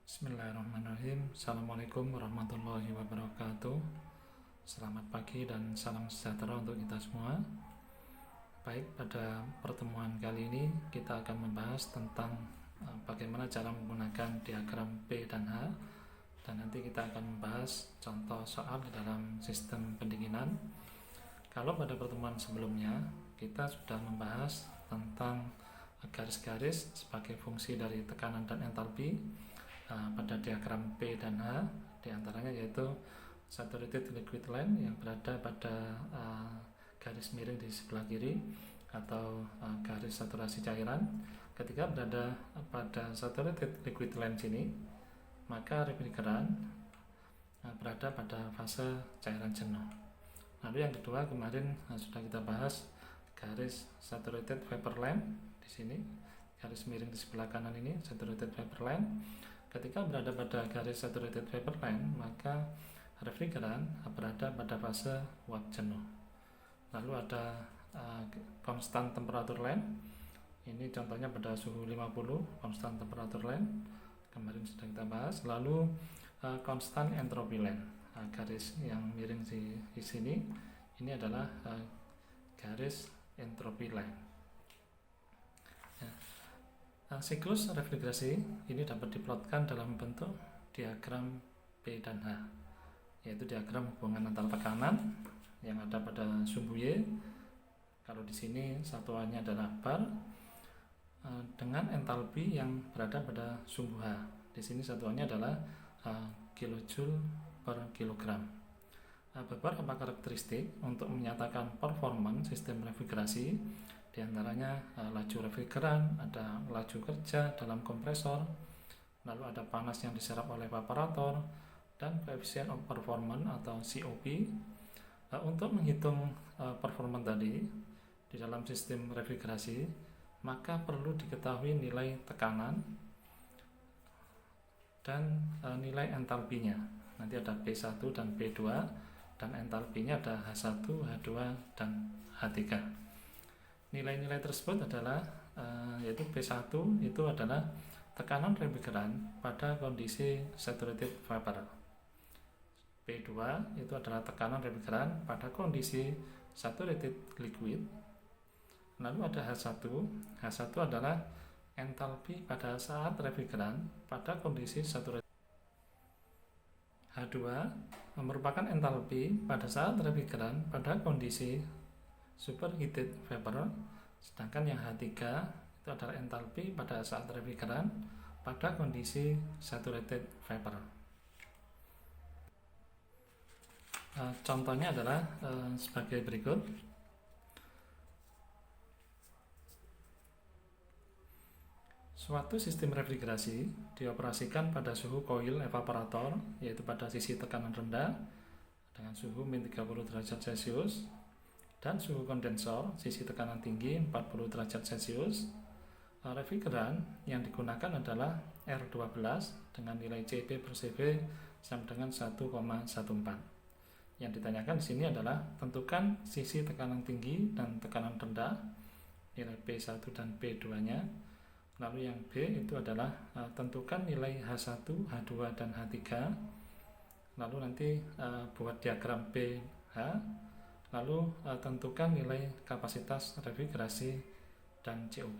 Bismillahirrahmanirrahim. Assalamualaikum warahmatullahi wabarakatuh. Selamat pagi dan salam sejahtera untuk kita semua. Baik, pada pertemuan kali ini kita akan membahas tentang bagaimana cara menggunakan diagram P dan H, dan nanti kita akan membahas contoh soal di dalam sistem pendinginan. Kalau pada pertemuan sebelumnya kita sudah membahas tentang garis-garis sebagai fungsi dari tekanan dan entalpi pada diagram P dan H, diantaranya yaitu saturated liquid line yang berada pada garis miring di sebelah kiri atau garis saturasi cairan. Ketika berada pada saturated liquid line sini, maka refrigeran berada pada fase cairan jenuh. Lalu yang kedua, kemarin sudah kita bahas garis saturated vapor line di sini, garis miring di sebelah kanan ini saturated vapor line. Ketika berada pada garis saturated vapor line, maka refrigeran berada pada fase uap jenuh. Lalu ada konstan temperatur line. Ini contohnya pada suhu 50, konstan temperatur line. Kemarin sudah kita bahas. Lalu konstan entropi line. Garis yang miring di sini, ini adalah garis entropi line. Siklus refrigerasi ini dapat diplotkan dalam bentuk diagram P dan H, yaitu diagram hubungan antara tekanan yang ada pada sumbu Y, kalau di sini satuannya adalah bar, dengan entalpi yang berada pada sumbu H. Di sini satuannya adalah kilojoule per kilogram. Beberapa karakteristik untuk menyatakan performance sistem refrigerasi, diantaranya laju refrigeran, ada laju kerja dalam kompresor, lalu ada panas yang diserap oleh evaporator, dan koefisien of performance atau COP. Untuk menghitung performance tadi di dalam sistem refrigerasi, maka perlu diketahui nilai tekanan dan nilai entalpinya. Nanti ada P1 dan P2, dan entalpinya ada H1, H2, dan H3. Nilai-nilai tersebut adalah yaitu P1 itu adalah tekanan refrigeran pada kondisi saturated vapor. P2 itu adalah tekanan refrigeran pada kondisi saturated liquid. Lalu ada H1. H1 adalah entalpi pada saat refrigeran pada kondisi saturated. H2 merupakan entalpi pada saat refrigeran pada kondisi superheated vapor, sedangkan yang H3 itu adalah entalpi pada saat refrigeran pada kondisi saturated vapor. Contohnya adalah sebagai berikut. Suatu sistem refrigerasi dioperasikan pada suhu koil evaporator, yaitu pada sisi tekanan rendah dengan suhu min 30 derajat Celcius, dan suhu kondensor sisi tekanan tinggi 40 derajat Celcius. Refrigeran yang digunakan adalah R12 dengan nilai CP per CV sama dengan 1,14. Yang ditanyakan di sini adalah tentukan sisi tekanan tinggi dan tekanan rendah, nilai P1 dan P2-nya. Lalu yang B itu adalah tentukan nilai H1, H2, dan H3. Lalu nanti buat diagram pH. Lalu tentukan nilai kapasitas refrigerasi dan COP.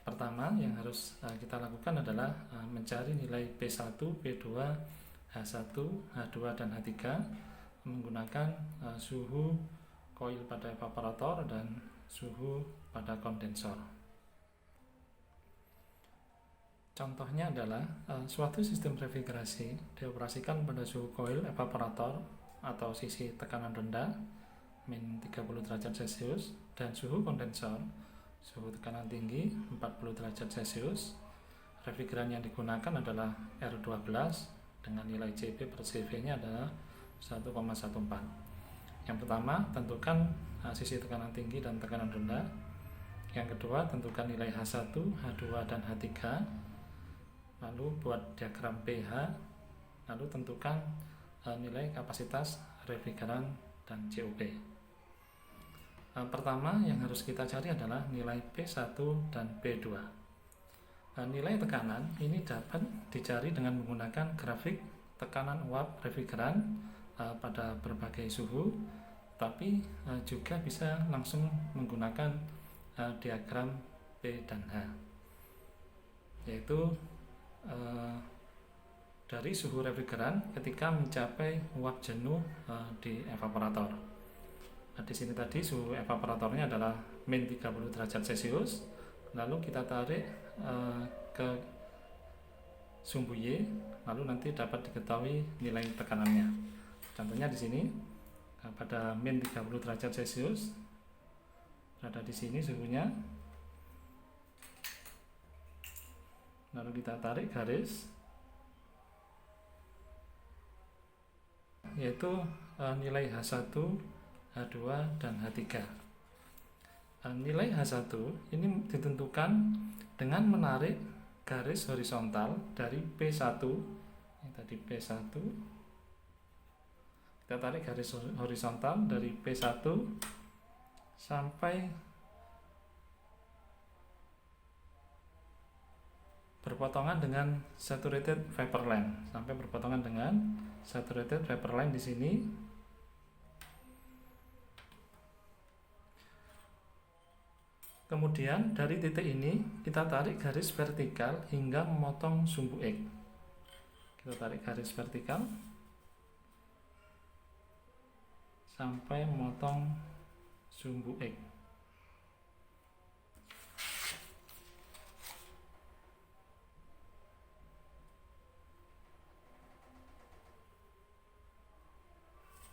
Pertama yang harus kita lakukan adalah mencari nilai P1, P2, H1, H2, dan H3 menggunakan suhu koil pada evaporator dan suhu pada kondensor. Contohnya adalah suatu sistem refrigerasi dioperasikan pada suhu koil evaporator atau sisi tekanan rendah min 30 derajat Celcius, dan suhu kondensor suhu tekanan tinggi 40 derajat Celcius. Refrigeran yang digunakan adalah R12 dengan nilai CP per CV-nya adalah 1,14. Yang pertama, tentukan sisi tekanan tinggi dan tekanan rendah. Yang kedua, tentukan nilai H1, H2, dan H3. Lalu buat diagram pH. Lalu tentukan nilai kapasitas refrigeran dan COP. Pertama yang harus kita cari adalah nilai P1 dan P2. Nilai tekanan ini dapat dicari dengan menggunakan grafik tekanan uap refrigeran pada berbagai suhu, tapi juga bisa langsung menggunakan diagram P dan H, yaitu dari suhu refrigeran ketika mencapai uap jenuh di evaporator. Di sini tadi suhu evaporatornya adalah min 30 derajat Celcius. Lalu kita tarik ke sumbu Y, lalu nanti dapat diketahui nilai tekanannya. Contohnya di sini pada min 30 derajat Celcius berada di sini suhunya. Lalu kita tarik garis, yaitu nilai H1, H2, dan H3. Nilai H1 ini ditentukan dengan menarik garis horizontal dari P1, ini tadi P1, kita tarik garis horizontal dari P1 sampai berpotongan dengan saturated vapor line, sampai berpotongan dengan saturated vapor line di sini. Kemudian dari titik ini kita tarik garis vertikal hingga memotong sumbu X. Kita tarik garis vertikal sampai memotong sumbu X.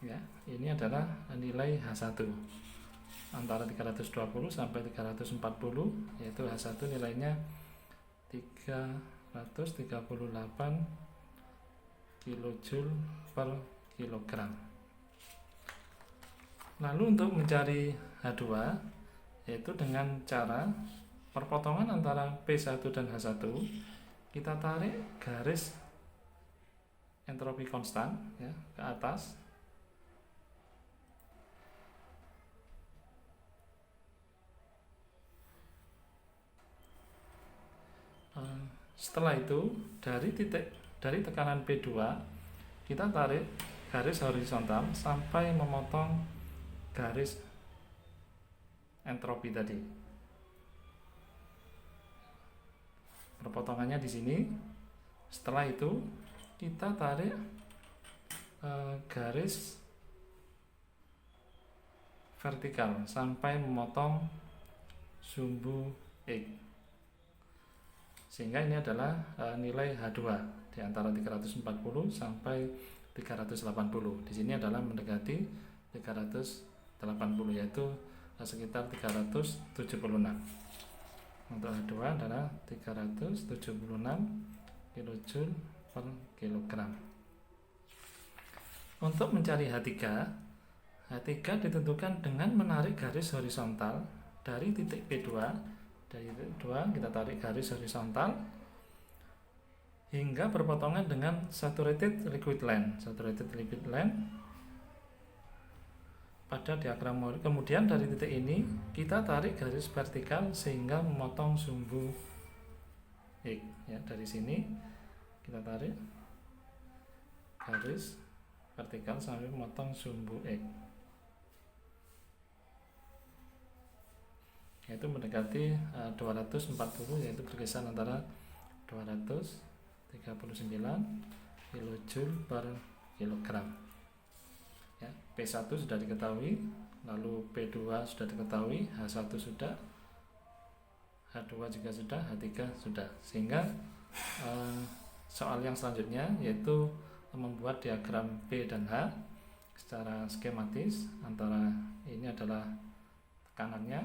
Ya, ini adalah nilai H1 antara 320 sampai 340, yaitu H1 nilainya 338 kJ per kilogram. Lalu untuk mencari H2, yaitu dengan cara perpotongan antara P1 dan H1, kita tarik garis entropi konstan ya, ke atas. Setelah itu dari tekanan P2 kita tarik garis horizontal sampai memotong garis entropi tadi. Perpotongannya di sini. Setelah itu kita tarik garis vertikal sampai memotong sumbu X. Sehingga ini adalah nilai H2 di antara 340 sampai 380. Di sini adalah mendekati 380, yaitu sekitar 376. Untuk H2 adalah 376 kJ per kilogram. Untuk mencari H3 ditentukan dengan menarik garis horizontal dari titik P2. Dari titik 2 kita tarik garis horizontal hingga berpotongan dengan saturated liquid line. Saturated liquid line pada diagram Mori. Kemudian dari titik ini kita tarik garis vertikal sehingga memotong sumbu X. Ya, dari sini kita tarik garis vertikal sampai memotong sumbu X, yaitu mendekati 240, yaitu berkisar antara 239 kJ per kilogram. Ya, P1 sudah diketahui, lalu P2 sudah diketahui, H1 sudah, H2 juga sudah, H3 sudah. Sehingga soal yang selanjutnya yaitu membuat diagram P dan H secara skematis. Antara ini adalah tekanannya,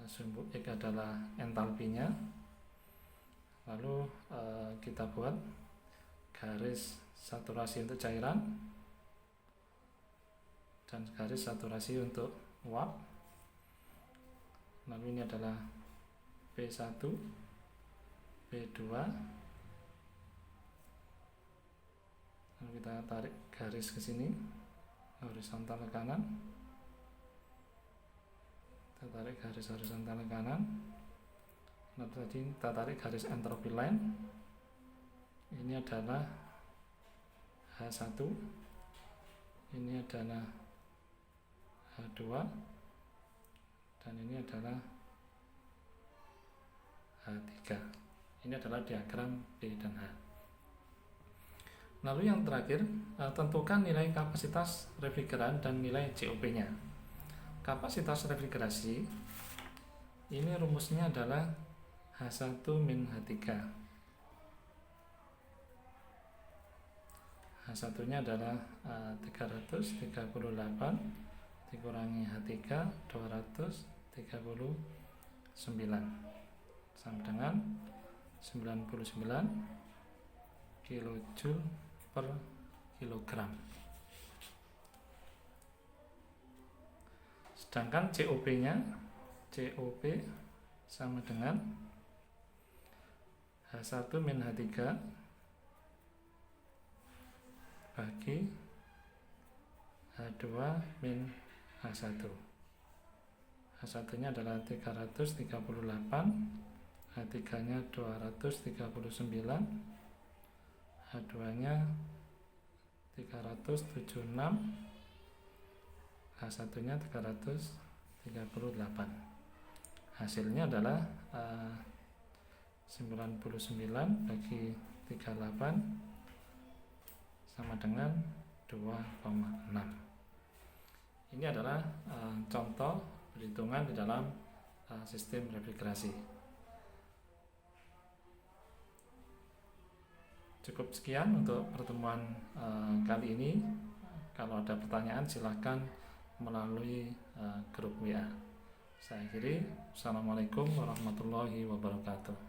sumbu X adalah entalpinya. Lalu kita buat garis saturasi untuk cairan dan garis saturasi untuk uap. Lalu ini adalah P1, P2. Lalu kita tarik garis ke sini horizontal ke kanan. Kita tarik garis horizontal ke kanan Nah, tadi kita tarik garis entropy line. Ini adalah H1, ini adalah H2, dan ini adalah H3. Ini adalah diagram P dan H. Lalu yang terakhir, tentukan nilai kapasitas refrigeran dan nilai COP-nya. Kapasitas refrigerasi, ini rumusnya adalah H1 min H3. H1 nya adalah 338 dikurangi H3 239 sama dengan 99 kilojoule per kilogram. Sedangkan COP-nya, COP sama dengan H1 min H3 bagi H2 min H1. H1 nya adalah 338, H3 nya 239, H2 nya 376, H1 nya 338. Hasilnya adalah 99 bagi 38 sama dengan 2,6. Ini adalah contoh perhitungan di dalam sistem refrigerasi. Cukup sekian untuk pertemuan kali ini. Kalau ada pertanyaan silahkan melalui grup WA. Saya akhiri. Assalamualaikum warahmatullahi wabarakatuh.